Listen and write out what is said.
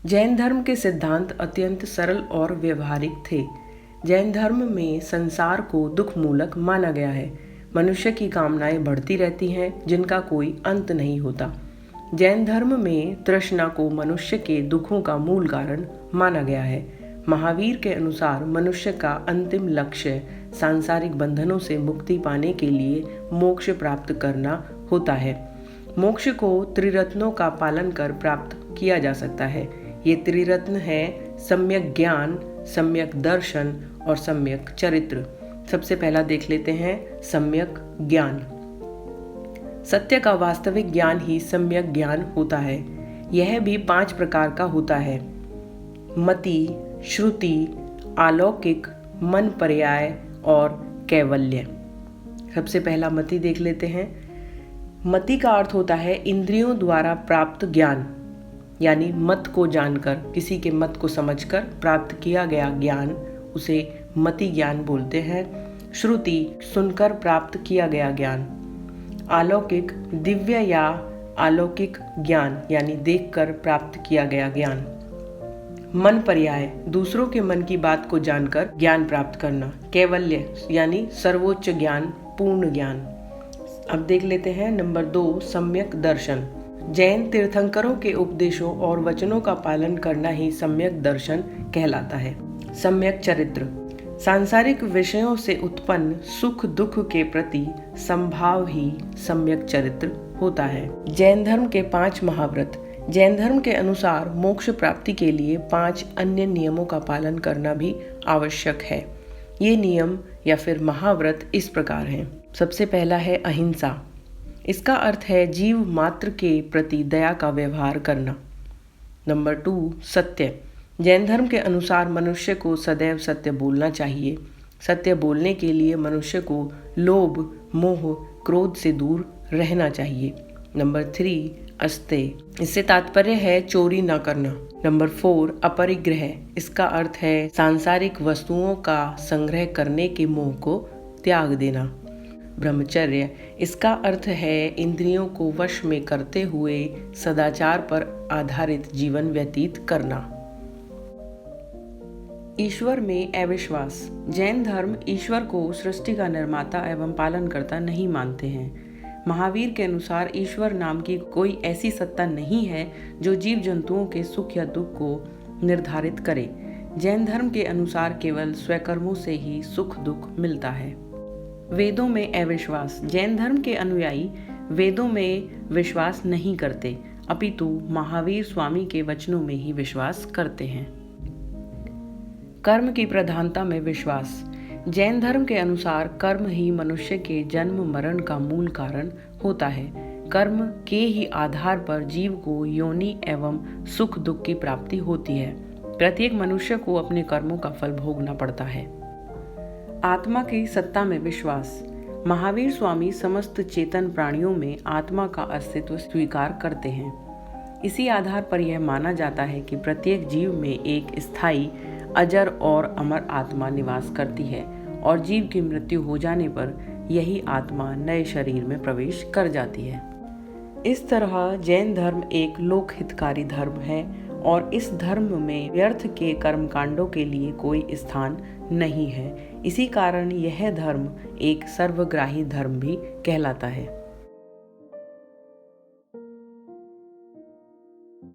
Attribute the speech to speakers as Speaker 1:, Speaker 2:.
Speaker 1: जैन धर्म के सिद्धांत अत्यंत सरल और व्यवहारिक थे। जैन धर्म में संसार को दुख मूलक माना गया है। मनुष्य की कामनाएं बढ़ती रहती हैं जिनका कोई अंत नहीं होता। जैन धर्म में तृष्णा को मनुष्य के दुखों का मूल कारण माना गया है। महावीर के अनुसार मनुष्य का अंतिम लक्ष्य सांसारिक बंधनों से मुक्ति पाने के लिए मोक्ष प्राप्त करना होता है। मोक्ष को त्रिरत्नों का पालन कर प्राप्त किया जा सकता है। ये त्रिरत्न है सम्यक ज्ञान, सम्यक दर्शन और सम्यक चरित्र। सबसे पहला देख लेते हैं सम्यक ज्ञान। सत्य का वास्तविक ज्ञान ही सम्यक ज्ञान होता है। यह भी 5 प्रकार का होता है: मति, श्रुति, अलौकिक, मन पर्याय और कैवल्य। सबसे पहला मति देख लेते हैं। मति का अर्थ होता है इंद्रियों द्वारा प्राप्त ज्ञान, यानी मत को जानकर, किसी के मत को समझकर प्राप्त किया गया ज्ञान, उसे मति ज्ञान बोलते हैं। श्रुति, सुनकर प्राप्त किया गया ज्ञान। अलौकिक, दिव्य या अलौकिक ज्ञान, यानी देखकर प्राप्त किया गया ज्ञान। मन पर्याय, दूसरों के मन की बात को जानकर ज्ञान प्राप्त करना। कैवल्य, यानी सर्वोच्च ज्ञान, पूर्ण ज्ञान। अब देख लेते हैं नंबर 2, सम्यक दर्शन। जैन तीर्थंकरों के उपदेशों और वचनों का पालन करना ही सम्यक दर्शन कहलाता है। सम्यक चरित्र, सांसारिक विषयों से उत्पन्न सुख दुख के प्रति संभाव ही सम्यक चरित्र होता है। जैन धर्म के 5 महाव्रत। जैन धर्म के अनुसार मोक्ष प्राप्ति के लिए 5 अन्य नियमों का पालन करना भी आवश्यक है। ये नियम या फिर महाव्रत इस प्रकार हैं। सबसे पहला है अहिंसा। इसका अर्थ है जीव मात्र के प्रति दया का व्यवहार करना। नंबर 2, सत्य। जैन धर्म के अनुसार मनुष्य को सदैव सत्य बोलना चाहिए। सत्य बोलने के लिए मनुष्य को लोभ, मोह, क्रोध से दूर रहना चाहिए। नंबर 3, अस्तेय। इससे तात्पर्य है चोरी न करना। नंबर 4, अपरिग्रह। इसका अर्थ है सांसारिक वस्तुओं का संग्रह करने के मोह को त्याग देना। ब्रह्मचर्य, इसका अर्थ है इंद्रियों को वश में करते हुए सदाचार पर आधारित जीवन व्यतीत करना। ईश्वर में अविश्वास। जैन धर्म ईश्वर को सृष्टि का निर्माता एवं पालनकर्ता नहीं मानते हैं। महावीर के अनुसार ईश्वर नाम की कोई ऐसी सत्ता नहीं है जो जीव जंतुओं के सुख या दुख को निर्धारित करे। जैन धर्म के अनुसार केवल स्वकर्मों से ही सुख दुख मिलता है। वेदों में अविश्वास। जैन धर्म के अनुयायी वेदों में विश्वास नहीं करते, अपितु महावीर स्वामी के वचनों में ही विश्वास करते हैं। कर्म की प्रधानता में विश्वास। जैन धर्म के अनुसार कर्म ही मनुष्य के जन्म मरण का मूल कारण होता है। कर्म के ही आधार पर जीव को योनि एवं सुख दुख की प्राप्ति होती है। प्रत्येक मनुष्य को अपने कर्मों का फल भोगना पड़ता है। आत्मा की सत्ता में विश्वास। महावीर स्वामी समस्त चेतन प्राणियों में आत्मा का अस्तित्व स्वीकार करते हैं। इसी आधार पर यह माना जाता है कि प्रत्येक जीव में एक स्थायी, अजर और अमर आत्मा निवास करती है और जीव की मृत्यु हो जाने पर यही आत्मा नए शरीर में प्रवेश कर जाती है। इस तरह जैन धर्म एक लोकहितकारी धर्म है और इस धर्म में व्यर्थ के कर्मकांडों के लिए कोई स्थान नहीं है। इसी कारण यह धर्म एक सर्वग्राही धर्म भी कहलाता है।